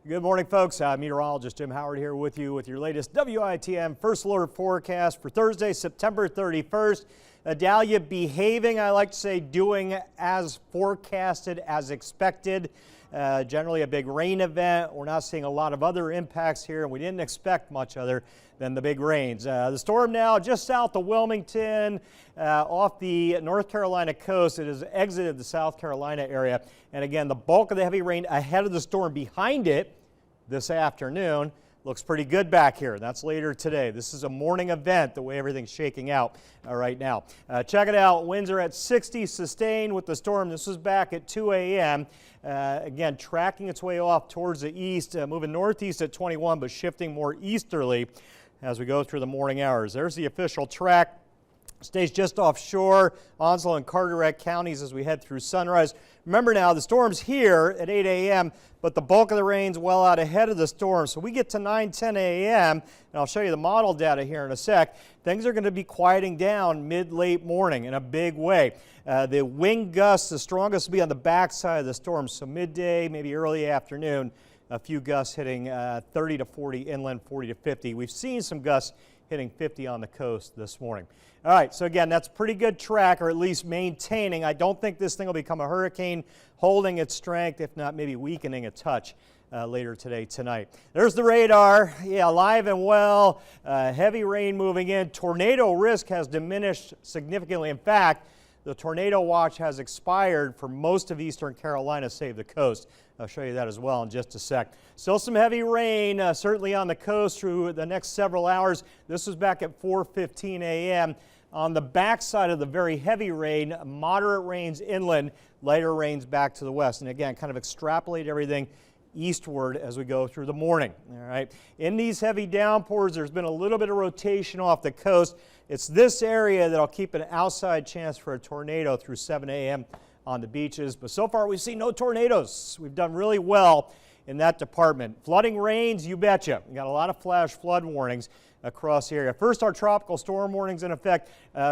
Good morning, folks. Meteorologist Jim Howard here with you with your latest WITN First Alert forecast for Thursday, September 31st. Dahlia behaving, I like to say, doing as forecasted, as expected. Generally a big rain event. We're not seeing a lot of other impacts here, and we didn't expect much other than the big rains. The storm now just south of Wilmington, off the North Carolina coast. It has exited the South Carolina area. And again, the bulk of the heavy rain ahead of the storm behind it this afternoon. Looks pretty good back here. That's later today. This is a morning event, the way everything's shaking out right now. Check it out. Winds are at 60 sustained with the storm. This was back at 2 a.m. Again, tracking its way off towards the east, moving northeast at 21, but shifting more easterly as we go through the morning hours. There's the official track. Stays just offshore, Onslow and Carteret counties as we head through sunrise. Remember now, the storm's here at 8 a.m., but the bulk of the rain's well out ahead of the storm. So we get to 9, 10 a.m., and I'll show you the model data here in a sec. Things are going to be quieting down mid-late morning in a big way. The wind gusts, the strongest will be on the backside of the storm, so midday, maybe early afternoon, a few gusts hitting 30 to 40 inland, 40 to 50. We've seen some gusts hitting 50 on the coast this morning. All right, so again, that's pretty good track, or at least maintaining. I don't think this thing will become a hurricane, holding its strength, if not maybe weakening a touch later today, tonight. There's the radar. Yeah, alive and well. Heavy rain moving in. Tornado risk has diminished significantly. In fact, the tornado watch has expired for most of eastern Carolina, save the coast. I'll show you that as well in just a sec. Still some heavy rain, certainly on the coast through the next several hours. This was back at 4:15 a.m. On the backside of the very heavy rain, moderate rains inland, lighter rains back to the west. And again, kind of extrapolate everything eastward as we go through the morning. All right. In these heavy downpours, there's been a little bit of rotation off the coast. It's this area that'll keep an outside chance for a tornado through 7 a.m. on the beaches. But so far, we've seen no tornadoes. We've done really well in that department. Flooding rains, you betcha. We got a lot of flash flood warnings across the area. First, our tropical storm warnings in effect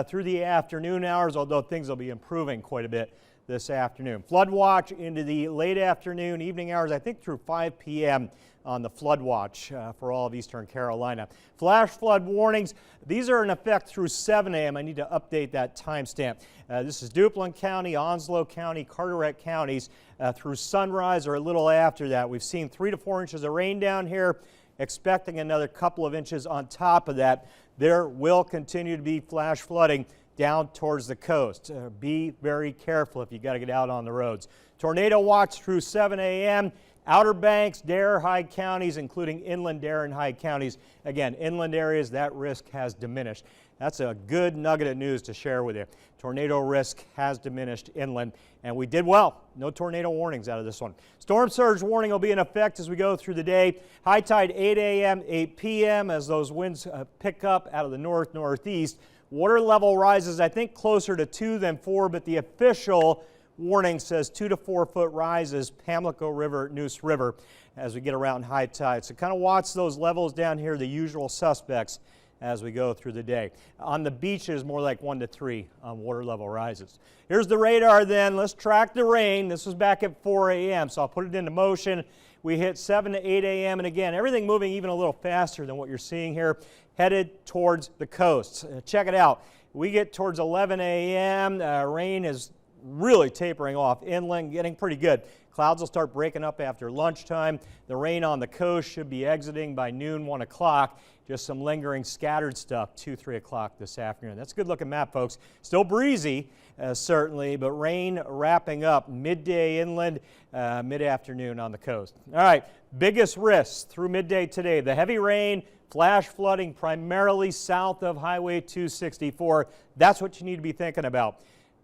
through the afternoon hours, although things will be improving quite a bit this afternoon. Flood watch into the late afternoon, evening hours, I think through 5 p.m. on the flood watch for all of eastern Carolina. Flash flood warnings, these are in effect through 7 a.m. I need to update that timestamp. This is Duplin County, Onslow County, Carteret counties through sunrise or a little after that. We've seen 3 to 4 inches of rain down here, expecting another couple of inches on top of that. There will continue to be flash flooding down towards the coast. Be very careful if you got to get out on the roads. Tornado watch through 7 a.m. Outer Banks, Dare, Hyde counties, including inland Dare and Hyde counties. Again, inland areas, that risk has diminished. That's a good nugget of news to share with you. Tornado risk has diminished inland, and we did well. No tornado warnings out of this one. Storm surge warning will be in effect as we go through the day. High tide 8 a.m., 8 p.m. as those winds pick up out of the north, northeast. Water level rises, I think, closer to 2 than 4, but the official warning says 2 to 4 foot rises, Pamlico River, Neuse River, as we get around high tide. So kind of watch those levels down here, the usual suspects, as we go through the day. On the beaches, more like 1 to 3 on water level rises. Here's the radar then. Let's track the rain. This was back at 4 a.m., so I'll put it into motion. We hit 7 to 8 a.m., and again, everything moving even a little faster than what you're seeing here, headed towards the coast. Check it out. We get towards 11 a.m., rain is really tapering off inland, getting pretty good. Clouds will start breaking up after lunchtime. The rain on the coast should be exiting by noon, 1 o'clock. Just some lingering scattered stuff, 2, 3 o'clock this afternoon. That's a good looking map, folks. Still breezy, certainly, but rain wrapping up midday inland, mid-afternoon on the coast. All right, biggest risks through midday today. The heavy rain, flash flooding primarily south of Highway 264. That's what you need to be thinking about.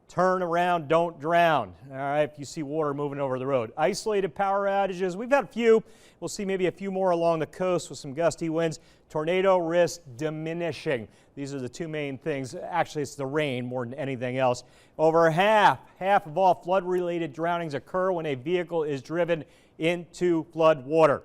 Turn around, don't drown. All right, if you see water moving over the road. Isolated power outages, we've had a few. We'll see maybe a few more along the coast with some gusty winds. Tornado risk diminishing. These are the two main things. Actually, it's the rain more than anything else. Over half of all flood-related drownings occur when a vehicle is driven into flood water.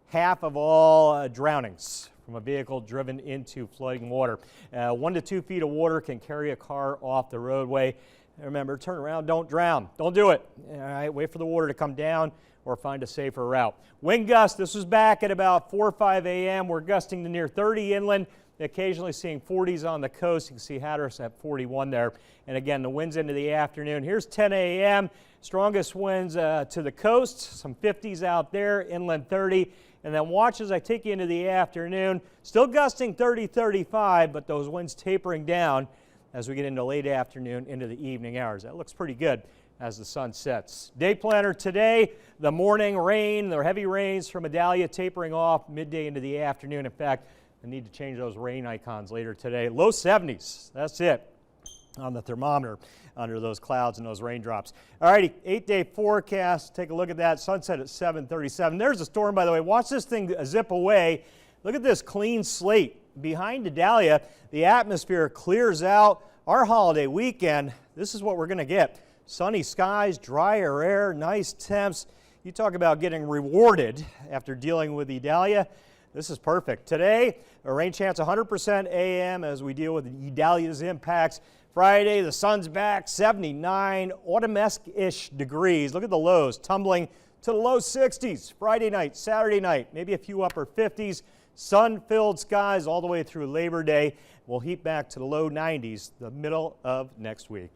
Half of all drownings from a vehicle driven into flooding water. 1 to 2 feet of water can carry a car off the roadway. Remember, turn around, don't drown. Don't do it. All right, wait for the water to come down or find a safer route. Wind gusts, this was back at about 4 or 5 a.m. We're gusting to near 30 inland, occasionally seeing 40s on the coast. You can see Hatteras at 41 there. And again, the winds into the afternoon. Here's 10 a.m. Strongest winds to the coast, some 50s out there, inland 30. And then watch as I take you into the afternoon. Still gusting 30, 35, but those winds tapering down as we get into late afternoon into the evening hours. That looks pretty good as the sun sets. Day planner today, the morning rain, the heavy rains from Idalia tapering off midday into the afternoon. In fact, I need to change those rain icons later today. Low 70s, that's it on the thermometer under those clouds and those raindrops. All righty, 8-day forecast. Take a look at that. Sunset at 7:37. There's a storm, by the way. Watch this thing zip away. Look at this clean slate. Behind Idalia, the atmosphere clears out. Our holiday weekend, this is what we're going to get. Sunny skies, drier air, nice temps. You talk about getting rewarded after dealing with Idalia. This is perfect. Today, a rain chance 100% AM as we deal with Idalia's impacts. Friday, the sun's back, 79 autumn-esque-ish degrees. Look at the lows tumbling to the low 60s. Friday night, Saturday night, maybe a few upper 50s. Sun-filled skies all the way through Labor Day. We'll heat back to the low 90s the middle of next week.